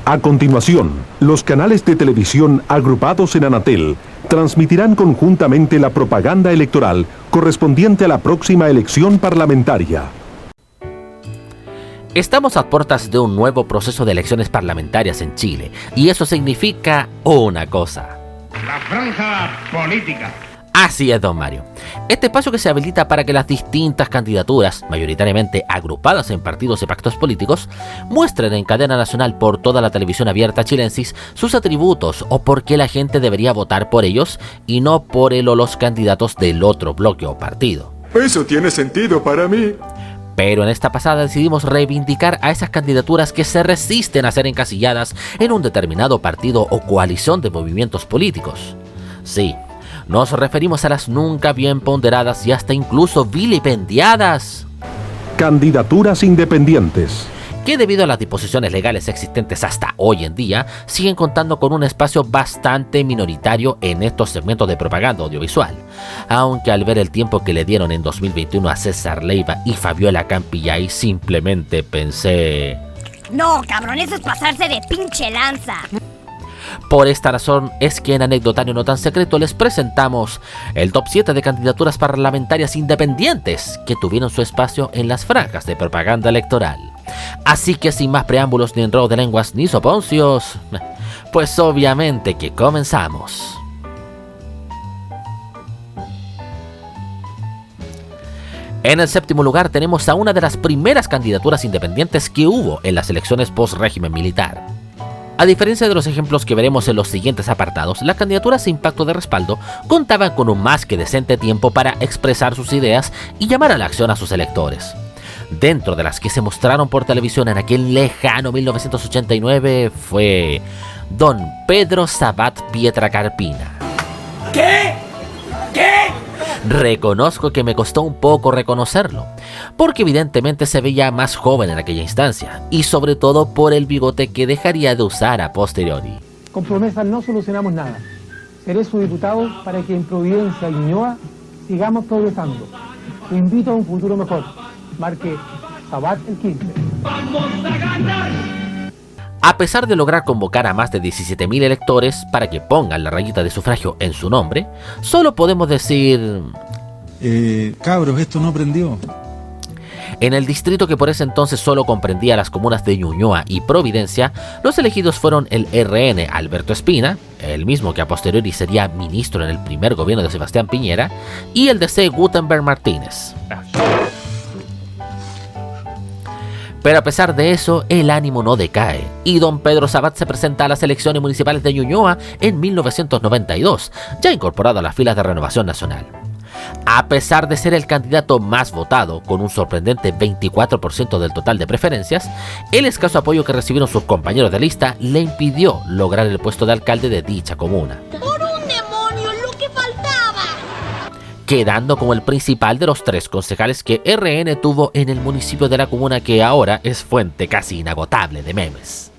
A continuación, los canales de televisión agrupados en Anatel transmitirán conjuntamente la propaganda electoral correspondiente a la próxima elección parlamentaria. Estamos a puertas de un nuevo proceso de elecciones parlamentarias en Chile, y eso significa una cosa. La franja política. Así es, don Mario. Este espacio que se habilita para que las distintas candidaturas, mayoritariamente agrupadas en partidos y pactos políticos, muestren en cadena nacional por toda la televisión abierta chilensis sus atributos o por qué la gente debería votar por ellos y no por él o los candidatos del otro bloque o partido. Eso tiene sentido para mí. Pero en esta pasada decidimos reivindicar a esas candidaturas que se resisten a ser encasilladas en un determinado partido o coalición de movimientos políticos. Sí, nos referimos a las nunca bien ponderadas y hasta incluso vilipendiadas Candidaturas independientes, que debido a las disposiciones legales existentes hasta hoy en día, siguen contando con un espacio bastante minoritario en estos segmentos de propaganda audiovisual. Aunque al ver el tiempo que le dieron en 2021 a César Leiva y Fabiola Campillay, simplemente pensé... No, cabrón, eso es pasarse de pinche lanza. Por esta razón es que en Anecdotario No Tan Secreto les presentamos el top 7 de candidaturas parlamentarias independientes que tuvieron su espacio en las franjas de propaganda electoral. Así que sin más preámbulos ni enredo de lenguas ni soponcios, pues obviamente que comenzamos. En el séptimo lugar tenemos a una de las primeras candidaturas independientes que hubo en las elecciones post-régimen militar. A diferencia de los ejemplos que veremos en los siguientes apartados, las candidaturas sin pacto de respaldo contaban con un más que decente tiempo para expresar sus ideas y llamar a la acción a sus electores. Dentro de las que se mostraron por televisión en aquel lejano 1989 fue don Pedro Sabat Pietracarpina. ¿Qué? Reconozco que me costó un poco reconocerlo, porque evidentemente se veía más joven en aquella instancia, y sobre todo por el bigote que dejaría de usar a posteriori. Con promesas no solucionamos nada. Seré su diputado para que en Providencia y Ñuñoa sigamos progresando. Lo invito a un futuro mejor. Marque Sabat el 15. ¡Vamos a ganar! A pesar de lograr convocar a más de 17.000 electores para que pongan la rayita de sufragio en su nombre, solo podemos decir... cabros, esto no prendió. En el distrito que por ese entonces solo comprendía las comunas de Ñuñoa y Providencia, los elegidos fueron el RN Alberto Espina, el mismo que a posteriori sería ministro en el primer gobierno de Sebastián Piñera, y el DC Gutenberg Martínez. Pero a pesar de eso, el ánimo no decae, y don Pedro Sabat se presenta a las elecciones municipales de Ñuñoa en 1992, ya incorporado a las filas de Renovación Nacional. A pesar de ser el candidato más votado, con un sorprendente 24% del total de preferencias, el escaso apoyo que recibieron sus compañeros de lista le impidió lograr el puesto de alcalde de dicha comuna, quedando como el principal de los 3 concejales que RN tuvo en el municipio de la comuna, que ahora es fuente casi inagotable de memes.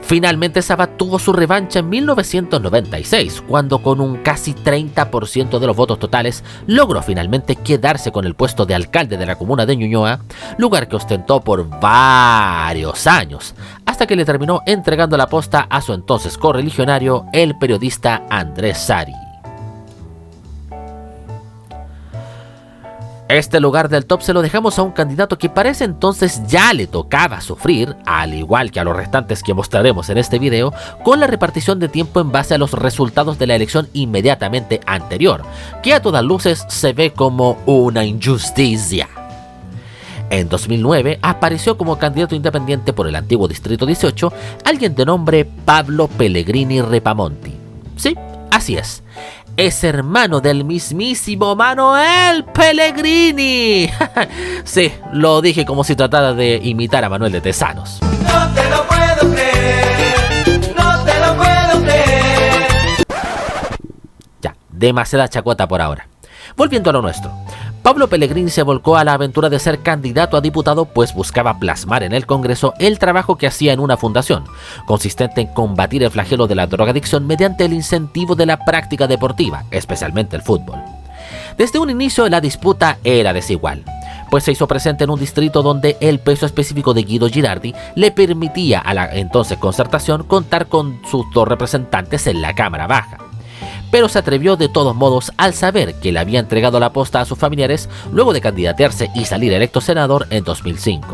Finalmente Sabat tuvo su revancha en 1996, cuando con un casi 30% de los votos totales logró finalmente quedarse con el puesto de alcalde de la comuna de Ñuñoa, lugar que ostentó por varios años, hasta que le terminó entregando la posta a su entonces correligionario, el periodista Andrés Sari. Este lugar del top se lo dejamos a un candidato que para ese entonces ya le tocaba sufrir, al igual que a los restantes que mostraremos en este video, con la repartición de tiempo en base a los resultados de la elección inmediatamente anterior, que a todas luces se ve como una injusticia. En 2009 apareció como candidato independiente por el antiguo Distrito 18 alguien de nombre Pablo Pellegrini Ripamonti. Sí, así es hermano del mismísimo Manuel Pellegrini. Sí, lo dije como si tratara de imitar a Manuel de Tesanos. No te lo puedo creer, no te lo puedo creer. Ya, demasiada chacota por ahora. Volviendo a lo nuestro. Pablo Pellegrini se volcó a la aventura de ser candidato a diputado, pues buscaba plasmar en el Congreso el trabajo que hacía en una fundación, consistente en combatir el flagelo de la drogadicción mediante el incentivo de la práctica deportiva, especialmente el fútbol. Desde un inicio la disputa era desigual. pues se hizo presente en un distrito donde el peso específico de Guido Girardi le permitía a la entonces Concertación contar con sus dos representantes en la Cámara Baja. Pero se atrevió de todos modos al saber que le había entregado la posta a sus familiares luego de candidatearse y salir electo senador en 2005.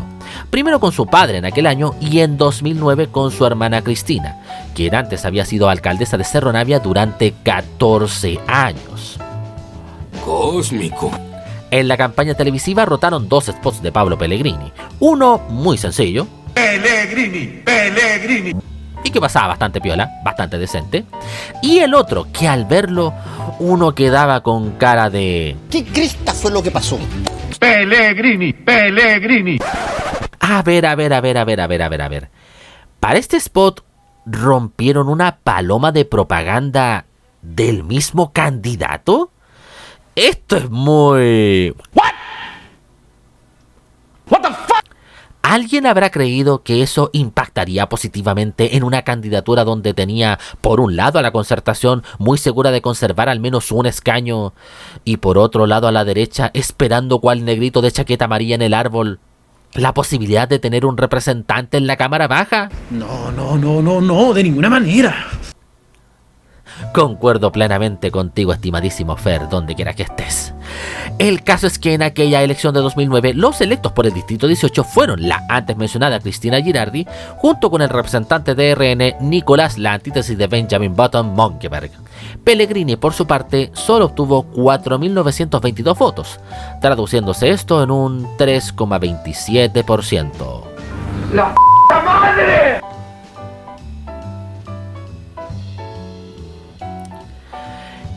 Primero con su padre en aquel año y en 2009 con su hermana Cristina, quien antes había sido alcaldesa de Cerro Navia durante 14 años. Cósmico. En la campaña televisiva rotaron dos spots de Pablo Pellegrini. Uno muy sencillo. Pellegrini. Y que pasaba bastante piola, bastante decente. Y el otro, que al verlo uno quedaba con cara de... ¿Qué cresta fue lo que pasó? Pellegrini. A ver. Para este spot rompieron una paloma de propaganda del mismo candidato. Esto es muy... What the fuck? ¿Alguien habrá creído que eso impactaría positivamente en una candidatura donde tenía, por un lado, a la Concertación muy segura de conservar al menos un escaño, y por otro lado a la derecha, esperando cual negrito de chaqueta amarilla en el árbol, la posibilidad de tener un representante en la Cámara Baja? No, de ninguna manera. Concuerdo plenamente contigo, estimadísimo Fer, donde quiera que estés. El caso es que en aquella elección de 2009, los electos por el Distrito 18 fueron la antes mencionada Cristina Girardi, junto con el representante de RN, Nicolás, la antítesis de Benjamin Button Monkeberg. Pellegrini, por su parte, solo obtuvo 4.922 votos, traduciéndose esto en un 3,27%. ¡La madre!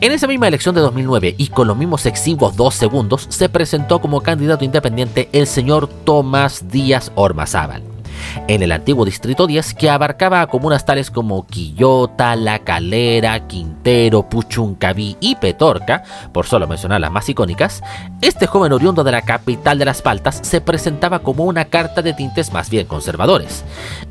En esa misma elección de 2009 y con los mismos exiguos 2 segundos, se presentó como candidato independiente el señor Tomás Díaz Ormazábal, en el antiguo Distrito 10, que abarcaba comunas tales como Quillota, La Calera, Quintero, Puchuncaví y Petorca, por solo mencionar las más icónicas. Este joven oriundo de la capital de Las Paltas se presentaba como una carta de tintes más bien conservadores,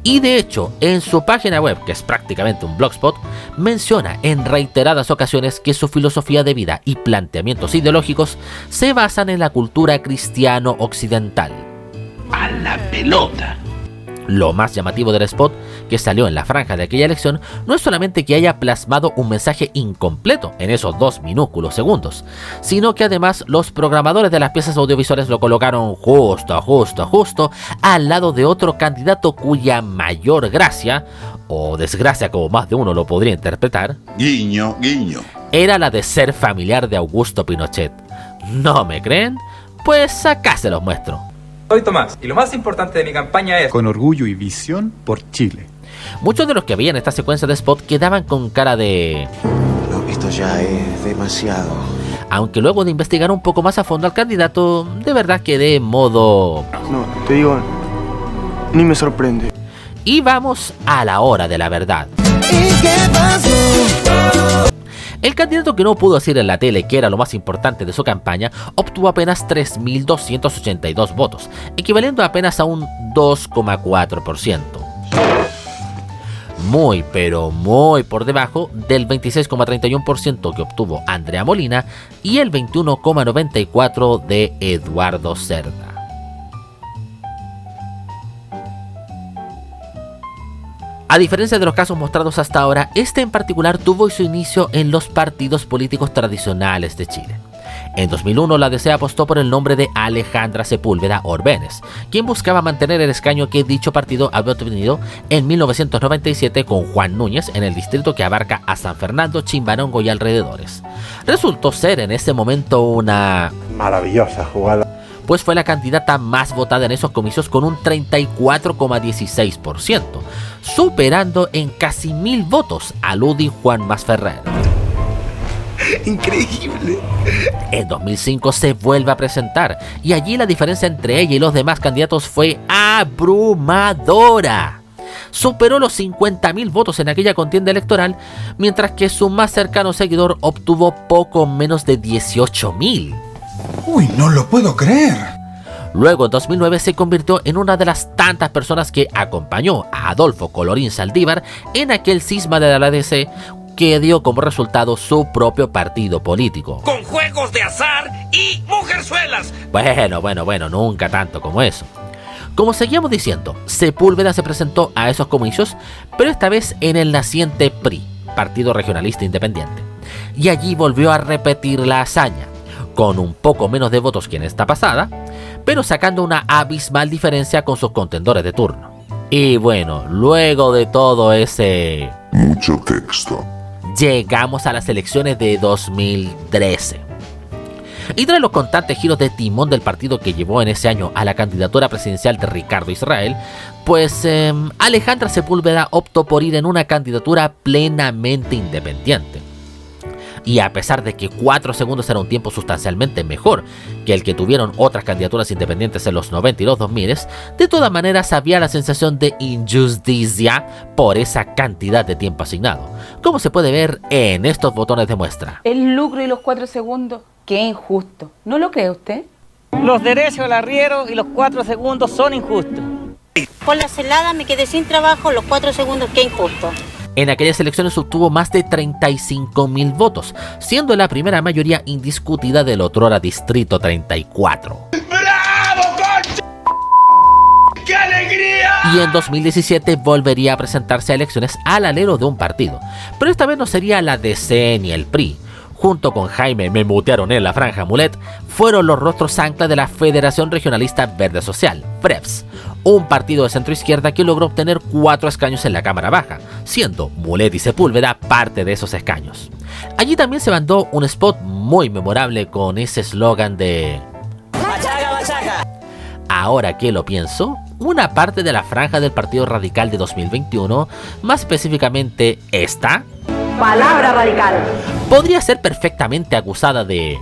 y de hecho en su página web, que es prácticamente un blogspot, menciona en reiteradas ocasiones que su filosofía de vida y planteamientos ideológicos se basan en la cultura cristiano occidental. ¡A la pelota! Lo más llamativo del spot que salió en la franja de aquella elección no es solamente que haya plasmado un mensaje incompleto en esos 2 minúsculos segundos, sino que además los programadores de las piezas audiovisuales lo colocaron justo al lado de otro candidato cuya mayor gracia, o desgracia como más de uno lo podría interpretar, guiño, era la de ser familiar de Augusto Pinochet. ¿No me creen? Pues acá se los muestro. Soy Tomás, y lo más importante de mi campaña es... Con orgullo y visión por Chile. Muchos de los que veían esta secuencia de spot quedaban con cara de... No, esto ya es demasiado. Aunque luego de investigar un poco más a fondo al candidato, de verdad quedé en modo... No, te digo, ni me sorprende. Y vamos a la hora de la verdad. ¿Y qué pasó? El candidato que no pudo decir en la tele que era lo más importante de su campaña obtuvo apenas 3.282 votos, equivaliendo apenas a un 2,4%. Muy pero muy por debajo del 26,31% que obtuvo Andrea Molina y el 21,94% de Eduardo Cerda. A diferencia de los casos mostrados hasta ahora, este en particular tuvo su inicio en los partidos políticos tradicionales de Chile. En 2001 la DC apostó por el nombre de Alejandra Sepúlveda Orbenes, quien buscaba mantener el escaño que dicho partido había obtenido en 1997 con Juan Núñez en el distrito que abarca a San Fernando, Chimbarongo y alrededores. Resultó ser en ese momento una maravillosa jugada, pues fue la candidata más votada en esos comicios con un 34,16%, superando en casi 1.000 votos a Ludi Juan Masferrer. Increíble. En 2005 se vuelve a presentar y allí la diferencia entre ella y los demás candidatos fue abrumadora. Superó los 50.000 votos en aquella contienda electoral, mientras que su más cercano seguidor obtuvo poco menos de 18.000. ¡Uy, no lo puedo creer! Luego, en 2009, se convirtió en una de las tantas personas que acompañó a Adolfo Colorín Saldívar en aquel cisma de la DC, que dio como resultado su propio partido político. Con juegos de azar y mujerzuelas. Bueno, nunca tanto como eso. Como seguíamos diciendo, Sepúlveda se presentó a esos comicios, pero esta vez en el naciente PRI, Partido Regionalista Independiente. Y allí volvió a repetir la hazaña, con un poco menos de votos que en esta pasada, pero sacando una abismal diferencia con sus contendores de turno. Y bueno, luego de todo ese... mucho texto, llegamos a las elecciones de 2013. Y tras los constantes giros de timón del partido que llevó en ese año a la candidatura presidencial de Ricardo Israel, pues Alejandra Sepúlveda optó por ir en una candidatura plenamente independiente. Y a pesar de que 4 segundos era un tiempo sustancialmente mejor que el que tuvieron otras candidaturas independientes en los 90 y los 2000, de todas maneras había la sensación de injusticia por esa cantidad de tiempo asignado, como se puede ver en estos botones de muestra. El lucro y los 4 segundos, qué injusto. ¿No lo cree usted? Los derechos del arriero y los 4 segundos son injustos. Por la celada me quedé sin trabajo, los 4 segundos, qué injusto. En aquellas elecciones obtuvo más de 35.000 votos, siendo la primera mayoría indiscutida del otrora Distrito 34. ¡Bravo, concha! ¡Qué alegría! Y en 2017 volvería a presentarse a elecciones al alero de un partido, pero esta vez no sería la DC ni el PRI. Junto con Jaime Me Mutearon en la Franja Mulet, fueron los rostros ancla de la Federación Regionalista Verde Social, FREVS, un partido de centro-izquierda que logró obtener 4 escaños en la Cámara Baja, siendo Mulet y Sepúlveda parte de esos escaños. Allí también se mandó un spot muy memorable con ese eslogan de... ¡Machaca, machaca! Ahora que lo pienso, una parte de la franja del Partido Radical de 2021, más específicamente esta... Palabra radical. Podría ser perfectamente acusada de...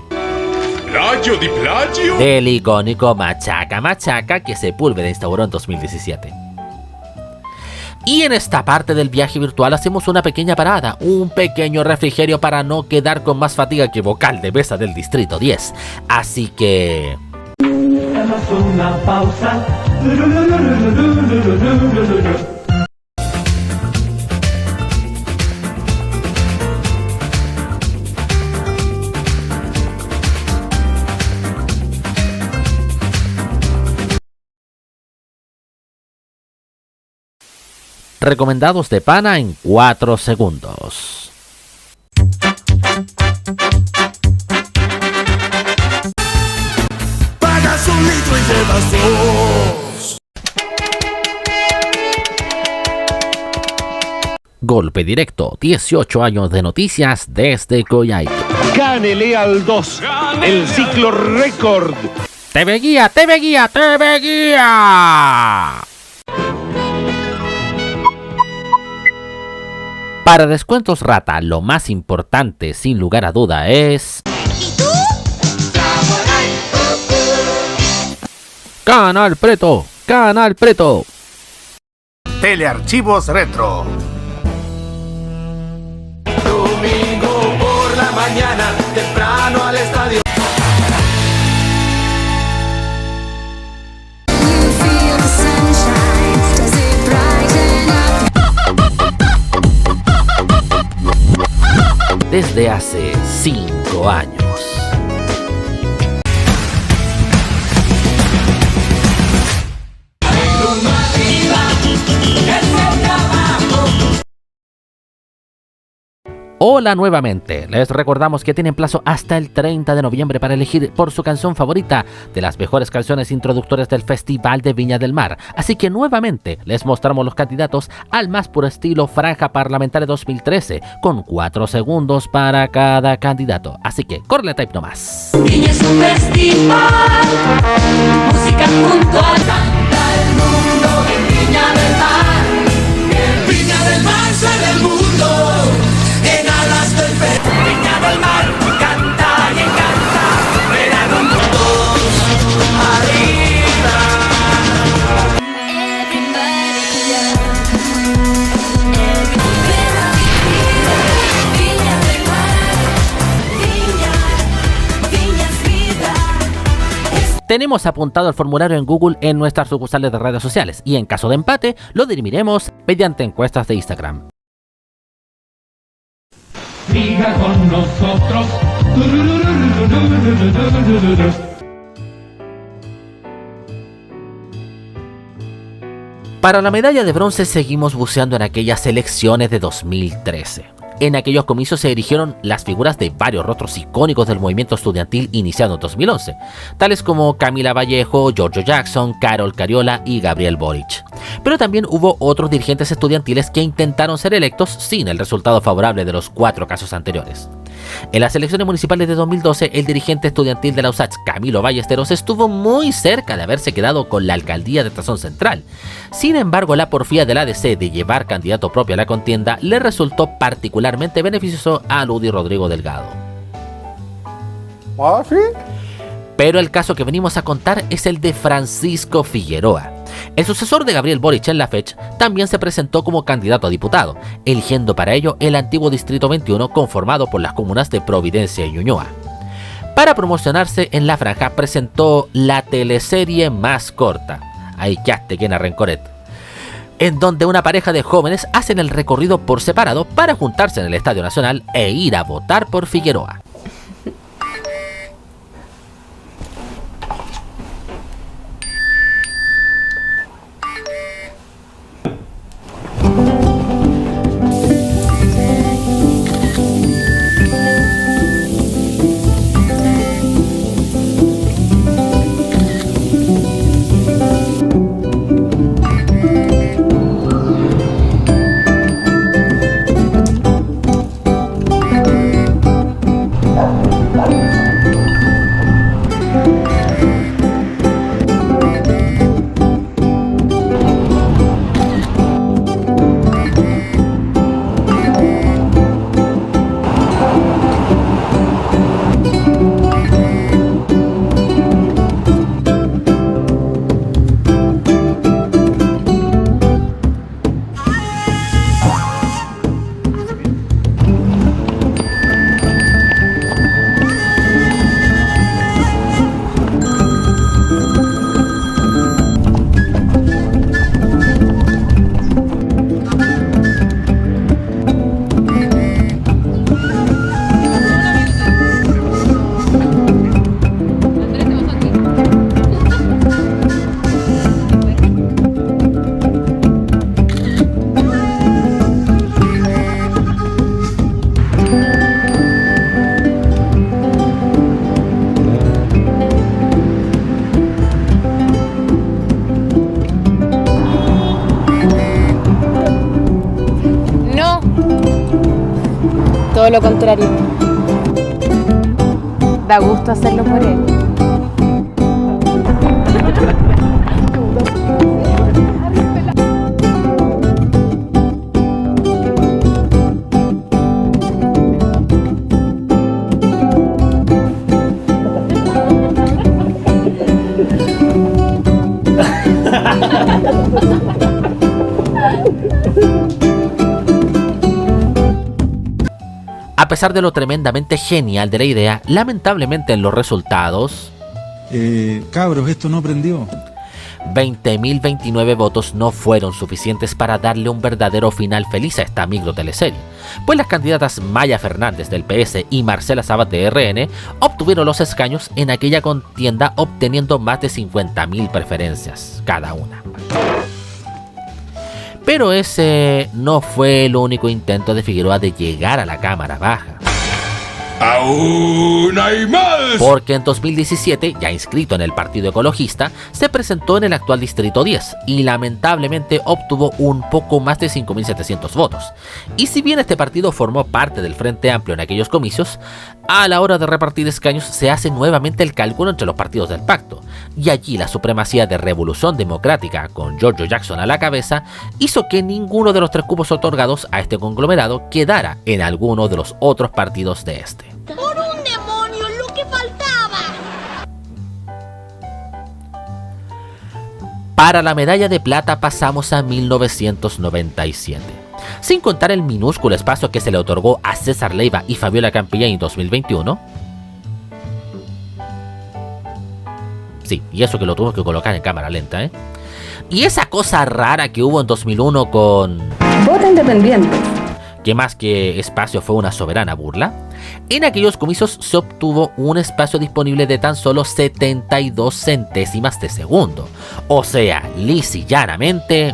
¿Plagio di plagio? del icónico Machaca Machaca que Sepúlveda instauró en 2017. Y en esta parte del viaje virtual hacemos una pequeña parada, un pequeño refrigerio para no quedar con más fatiga que vocal de mesa del Distrito 10. Así que... Hagamos una pausa. Recomendados de pana en 4 segundos. Pagas un litro y llevas 2. Golpe directo, 18 años de noticias desde Coyhaique. Gánele al 2, el ciclo récord. TV Guía, TV Guía, TV Guía. Para Descuentos Rata, lo más importante, sin lugar a duda, es... ¿Y tú? Canal Preto, Canal Preto. Telearchivos Retro. Domingo por la mañana, temprano al estadio. Desde hace 5 años. Hola nuevamente, les recordamos que tienen plazo hasta el 30 de noviembre para elegir por su canción favorita de las mejores canciones introductorias del Festival de Viña del Mar. Así que nuevamente les mostramos los candidatos al más puro estilo Franja Parlamentaria 2013, con 4 segundos para cada candidato. Así que corre tape nomás. Viña es un festival, música junto al canta el mundo en Viña del Mar. En Viña del Mar sale el mundo. Viña del Mar, canta y encanta, verano todos arriba. Viña del Mar, Viña es vida. Tenemos apuntado el formulario en Google en nuestras sucursales de redes sociales y en caso de empate lo dirimiremos mediante encuestas de Instagram. siga con nosotros. Para la medalla de bronce seguimos buceando en aquellas elecciones de 2013. En aquellos comicios se erigieron las figuras de varios rostros icónicos del movimiento estudiantil iniciado en 2011, tales como Camila Vallejo, Giorgio Jackson, Carol Cariola y Gabriel Boric. Pero también hubo otros dirigentes estudiantiles que intentaron ser electos sin el resultado favorable de los 4 casos anteriores. En las elecciones municipales de 2012, el dirigente estudiantil de la USACH, Camilo Ballesteros, estuvo muy cerca de haberse quedado con la alcaldía de Estación Central. Sin embargo, la porfía del ADC de llevar candidato propio a la contienda le resultó particularmente beneficioso a Ludy Rodrigo Delgado. ¿Ah, sí? Pero el caso que venimos a contar es el de Francisco Figueroa. El sucesor de Gabriel Boric en la fecha también se presentó como candidato a diputado, eligiendo para ello el antiguo Distrito 21 conformado por las comunas de Providencia y Ñuñoa. Para promocionarse en la franja presentó la teleserie Más Corta, Ahí quedaste Kena Rencoret, en donde una pareja de jóvenes hacen el recorrido por separado para juntarse en el Estadio Nacional e ir a votar por Figueroa. Todo lo contrario. Da gusto hacerlo por él. A pesar de lo tremendamente genial de la idea, lamentablemente en los resultados... Cabros, esto no prendió. 20.029 votos no fueron suficientes para darle un verdadero final feliz a esta micro teleserie, pues las candidatas Maya Fernández del PS y Marcela Sabat de RN obtuvieron los escaños en aquella contienda, obteniendo más de 50.000 preferencias cada una. Pero ese no fue el único intento de Figueroa de llegar a la Cámara Baja. ¡Aún hay más! Porque en 2017, ya inscrito en el Partido Ecologista, se presentó en el actual Distrito 10 y lamentablemente obtuvo un poco más de 5.700 votos. Y si bien este partido formó parte del Frente Amplio en aquellos comicios, a la hora de repartir escaños se hace nuevamente el cálculo entre los partidos del pacto, y allí la supremacía de Revolución Democrática, con Giorgio Jackson a la cabeza, hizo que ninguno de los 3 cupos otorgados a este conglomerado quedara en alguno de los otros partidos de este. ¡Por un demonio, lo que faltaba! Para la medalla de plata pasamos a 1997. Sin contar el minúsculo espacio que se le otorgó a César Leiva y Fabiola Campillay en 2021. Sí, y eso que lo tuvimos que colocar en cámara lenta, ¿eh? Y esa cosa rara que hubo en 2001 con... Vota independiente. que más que espacio fue una soberana burla, en aquellos comicios se obtuvo un espacio disponible de tan solo 72 centésimas de segundo, o sea, lisa y llanamente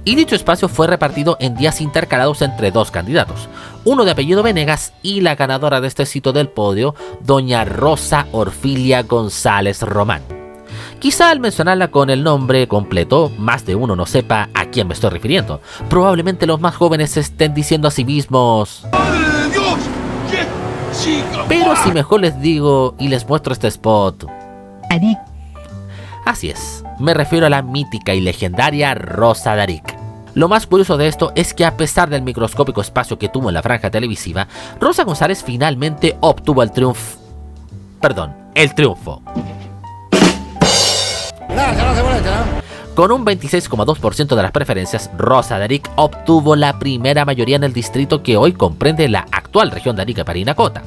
y dicho espacio fue repartido en días intercalados entre dos candidatos, uno de apellido Venegas y la ganadora de este sitio del podio, doña Rosa Orfilia González Román. Quizá al mencionarla con el nombre completo, más de uno no sepa a quién me estoy refiriendo. Probablemente los más jóvenes estén diciendo a sí mismos: ¡Madre de Dios! ¡Qué chica! Pero si mejor les digo y les muestro este spot. Así es, me refiero a la mítica y legendaria Rosa Daric. Lo más curioso de esto es que a pesar del microscópico espacio que tuvo en la franja televisiva, Rosa González finalmente obtuvo el triunfo. Con un 26,2% de las preferencias, Rosa Daric obtuvo la primera mayoría en el distrito que hoy comprende la actual región de Arica y Parinacota.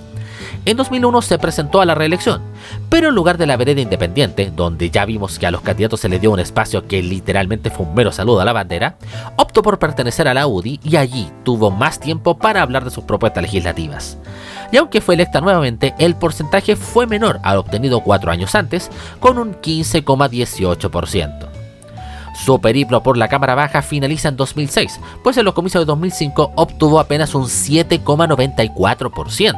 En 2001 se presentó a la reelección, pero en lugar de la vereda independiente, donde ya vimos que a los candidatos se les dio un espacio que literalmente fue un mero saludo a la bandera, optó por pertenecer a la UDI y allí tuvo más tiempo para hablar de sus propuestas legislativas. Y aunque fue electa nuevamente, el porcentaje fue menor al obtenido 4 años antes, con un 15,18%. Su periplo por la Cámara Baja finaliza en 2006, pues en los comicios de 2005 obtuvo apenas un 7,94%.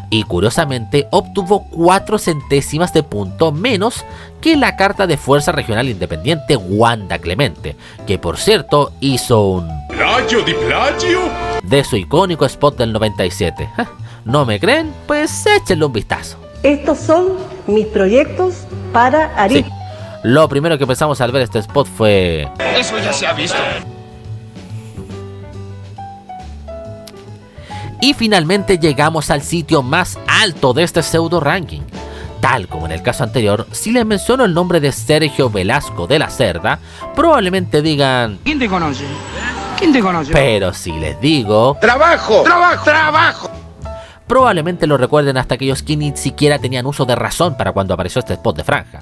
Y curiosamente obtuvo 4 centésimas de punto menos que la carta de Fuerza Regional Independiente Wanda Clemente, que por cierto hizo un ¿Plagio di plagio? de su icónico spot del 97. ¿No me creen? Pues échenle un vistazo. Estos son mis proyectos para Arica. Sí. Lo primero que pensamos al ver este spot fue: Eso ya se ha visto. Y finalmente llegamos al sitio más alto de este pseudo ranking. Tal como en el caso anterior, si les menciono el nombre de Sergio Velasco de la Cerda, probablemente digan: ¿Quién te conoce? ¿Quién te conoce? Pero si les digo: ¡Trabajo! ¡Trabajo! ¡Trabajo! probablemente lo recuerden hasta aquellos que ni siquiera tenían uso de razón para cuando apareció este spot de franja.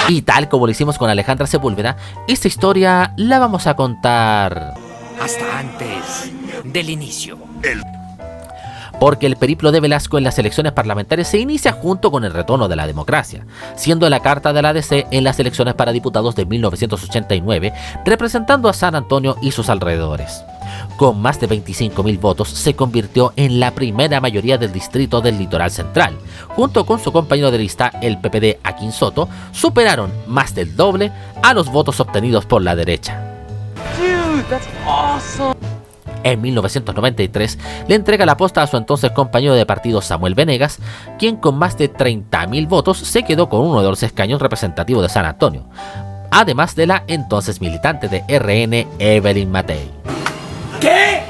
Y tal como lo hicimos con Alejandra Sepúlveda, esta historia la vamos a contar hasta antes del inicio. Porque el periplo de Velasco en las elecciones parlamentarias se inicia junto con el retorno de la democracia, siendo la carta de la ADC en las elecciones para diputados de 1989, representando a San Antonio y sus alrededores. Con más de 25.000 votos, se convirtió en la primera mayoría del distrito del Litoral Central. Junto con su compañero de lista, el PPD Akin Soto, superaron más del doble a los votos obtenidos por la derecha. Dude, that's awesome. En 1993 le entrega la posta a su entonces compañero de partido Samuel Venegas, quien con más de 30.000 votos se quedó con uno de los escaños representativos de San Antonio, además de la entonces militante de RN Evelyn Matei. ¿Qué?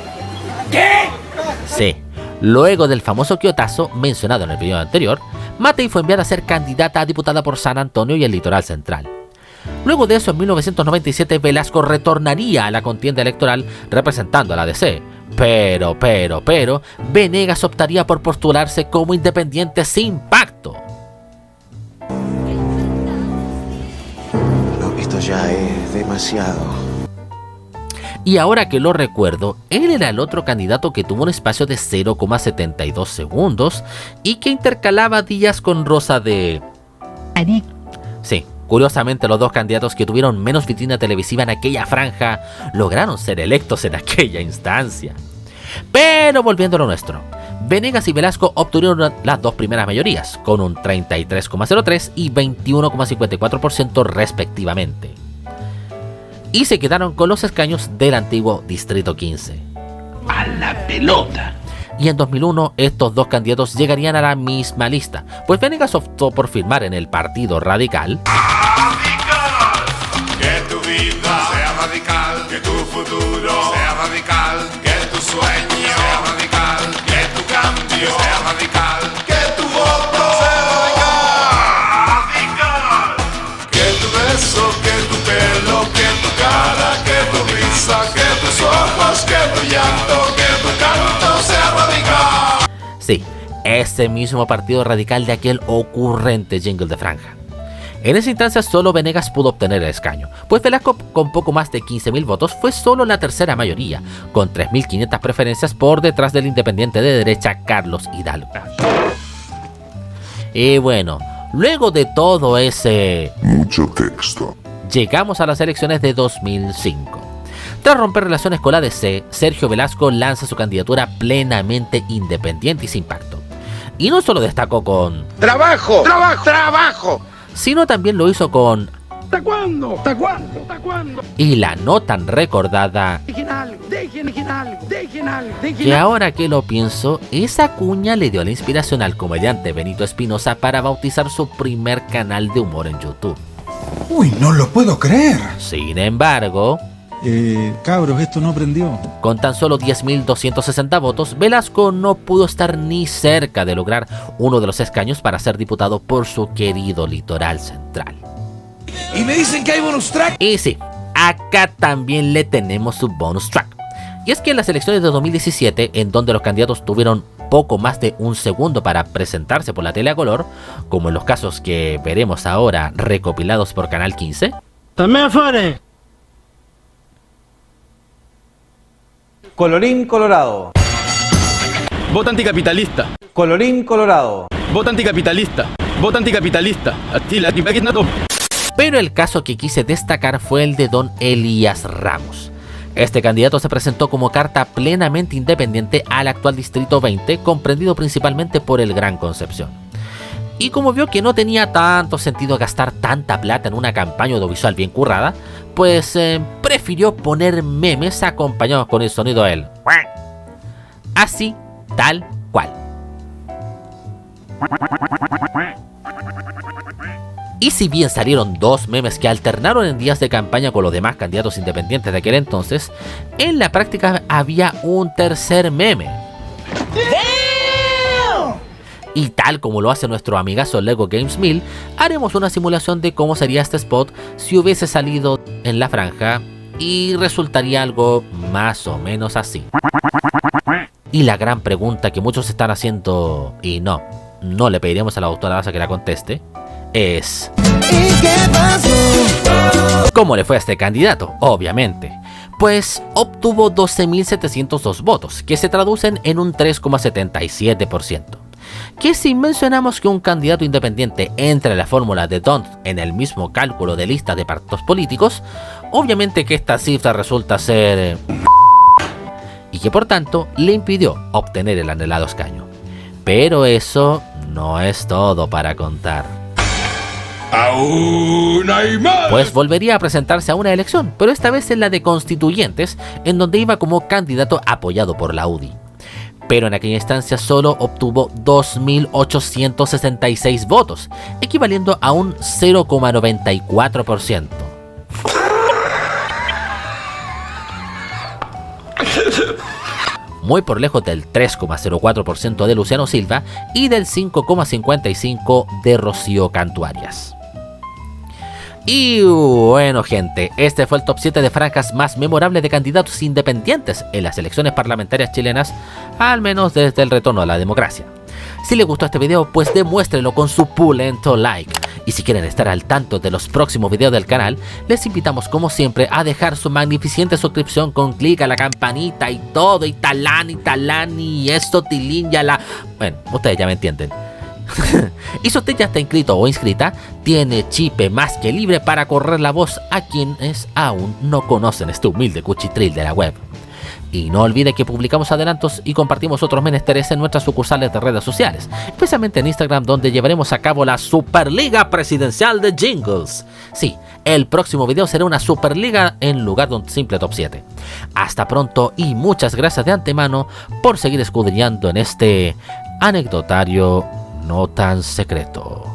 Sí, luego del famoso quiotazo mencionado en el video anterior, Matei fue enviada a ser candidata a diputada por San Antonio y el Litoral Central. Luego de eso, en 1997, Velasco retornaría a la contienda electoral representando a la ADC. Pero, Venegas optaría por postularse como independiente sin pacto. No, esto ya es demasiado. Y ahora que lo recuerdo, él era el otro candidato que tuvo un espacio de 0,72 segundos y que intercalaba días con Rosa de Arica. Sí. Curiosamente, los dos candidatos que tuvieron menos vitrina televisiva en aquella franja lograron ser electos en aquella instancia. Pero volviendo a lo nuestro, Venegas y Velasco obtuvieron las dos primeras mayorías, con un 33,03 y 21,54% respectivamente. Y se quedaron con los escaños del antiguo Distrito 15. ¡A la pelota! Y en 2001 estos dos candidatos llegarían a la misma lista, pues Venegas optó por firmar en el Partido Radical. Que tu vida sea radical, que tu futuro sea radical, que tu sueño sea radical, que tu cambio sea radical, que tu voto sea radical, que tu beso, que tu pelo, que tu cara, que tu risa, que tus ojos, que tu llanto, que tu canto sea radical. Sí, ese mismo Partido Radical de aquel ocurrente jingle de franja. En esa instancia solo Venegas pudo obtener el escaño, pues Velasco con poco más de 15.000 votos fue solo la tercera mayoría, con 3.500 preferencias por detrás del independiente de derecha Carlos Hidalgo. Y bueno, luego de todo ese mucho texto, llegamos a las elecciones de 2005. Tras romper relaciones con la DC, Sergio Velasco lanza su candidatura plenamente independiente y sin pacto. Y no solo destacó con ¡Trabajo! ¡Trabajo! ¡Trabajo! Sino también lo hizo con ¿Hasta cuándo? ¿Hasta cuándo? ¿Hasta cuándo? y la no tan recordada Dejen algo, dejen algo, dejen algo, dejen que ahora que lo pienso, esa cuña le dio la inspiración al comediante Benito Espinosa para bautizar su primer canal de humor en YouTube. Uy, no lo puedo creer. Sin embargo, cabros, esto no prendió. con tan solo 10.260 votos, Velasco no pudo estar ni cerca de lograr uno de los escaños para ser diputado por su querido Litoral Central. Y me dicen que hay bonus track. Y sí, acá también le tenemos su bonus track. Y es que en las elecciones de 2017, en donde los candidatos tuvieron poco más de un segundo para presentarse por la tele a color, como en los casos que veremos ahora recopilados por Canal 15, También fuere. Colorín colorado. Vota anticapitalista. Colorín colorado. Vota anticapitalista. Vota anticapitalista. pero el caso que quise destacar fue el de don Elías Ramos. Este candidato se presentó como carta plenamente independiente al actual Distrito 20, comprendido principalmente por el Gran Concepción. Y como vio que no tenía tanto sentido gastar tanta plata en una campaña audiovisual bien currada, pues prefirió poner memes acompañados con el sonido del así, tal cual. Y si bien salieron dos memes que alternaron en días de campaña con los demás candidatos independientes de aquel entonces, en la práctica había un tercer meme. Y tal como lo hace nuestro amigazo Lego Games 1000, haremos una simulación de cómo sería este spot si hubiese salido en la franja y resultaría algo más o menos así. Y la gran pregunta que muchos están haciendo, y no le pediremos a la doctora Daza que la conteste, es ¿y qué pasó? ¿Cómo le fue a este candidato? Obviamente. Pues obtuvo 12.702 votos, que se traducen en un 3,77%. Que si mencionamos que un candidato independiente entre en la fórmula de D'Hondt en el mismo cálculo de lista de partidos políticos, obviamente que esta cifra resulta ser y que por tanto le impidió obtener el anhelado escaño. Pero eso no es todo para contar. ¡Aún hay más! Pues volvería a presentarse a una elección, pero esta vez en la de constituyentes, en donde iba como candidato apoyado por la UDI. Pero en aquella instancia solo obtuvo 2.866 votos, equivaliendo a un 0,94%. Muy por lejos del 3,04% de Luciano Silva y del 5,55% de Rocío Cantuarias. Y bueno, gente, este fue el top 7 de franjas más memorables de candidatos independientes en las elecciones parlamentarias chilenas, al menos desde el retorno a la democracia. Si les gustó este video, pues demuéstrenlo con su pulento like. Y si quieren estar al tanto de los próximos videos del canal, les invitamos como siempre a dejar su magnificente suscripción con clic a la campanita y todo, y talán, y esto, tilín, ya la... Bueno, ustedes ya me entienden. Y si usted ya está inscrito o inscrita, tiene chipe más que libre para correr la voz a quienes aún no conocen este humilde cuchitril de la web. Y no olvide que publicamos adelantos y compartimos otros menesteres en nuestras sucursales de redes sociales, especialmente en Instagram, donde llevaremos a cabo la Superliga Presidencial de Jingles. Sí, el próximo video será una Superliga en lugar de un simple top 7. Hasta pronto y muchas gracias de antemano por seguir escudriñando en este anecdotario no tan secreto.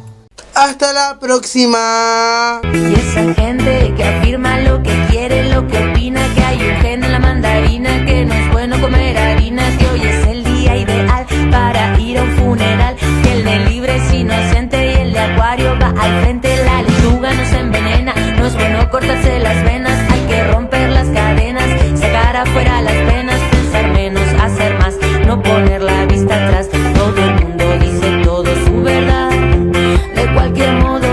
¡Hasta la próxima! Y esa gente que afirma lo que quiere, lo que opina, que hay un gen en la mandarina, que no es bueno comer harina, que hoy es el día ideal para ir a un funeral, que el de libre es inocente y el de acuario va al frente, la lechuga nos envenena, no es bueno cortarse las venas, hay que romper las cadenas, sacar afuera las penas, pensar menos, hacer más, no poner la vista atrás, todo el mundo dice todo su verdad, de cualquier modo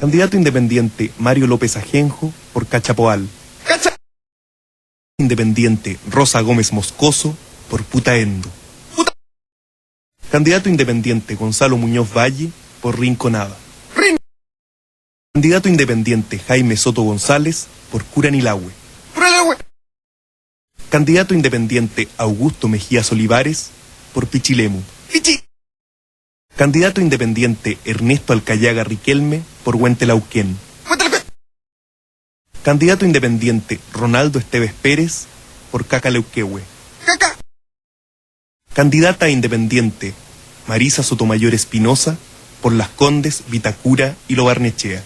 Candidato independiente Mario López Ajenjo por Cachapoal. Independiente Rosa Gómez Moscoso por Putaendo. Candidato independiente Gonzalo Muñoz Valle por Rinconada. Candidato independiente Jaime Soto González por Curanilahue. Candidato independiente Augusto Mejías Olivares por Pichilemu. Candidato independiente Ernesto Alcayaga Riquelme por Huentelauquén. Candidato independiente Ronaldo Esteves Pérez por Cacaleuquehue. Candidata independiente Marisa Sotomayor Espinosa por Las Condes, Vitacura y Lo Barnechea.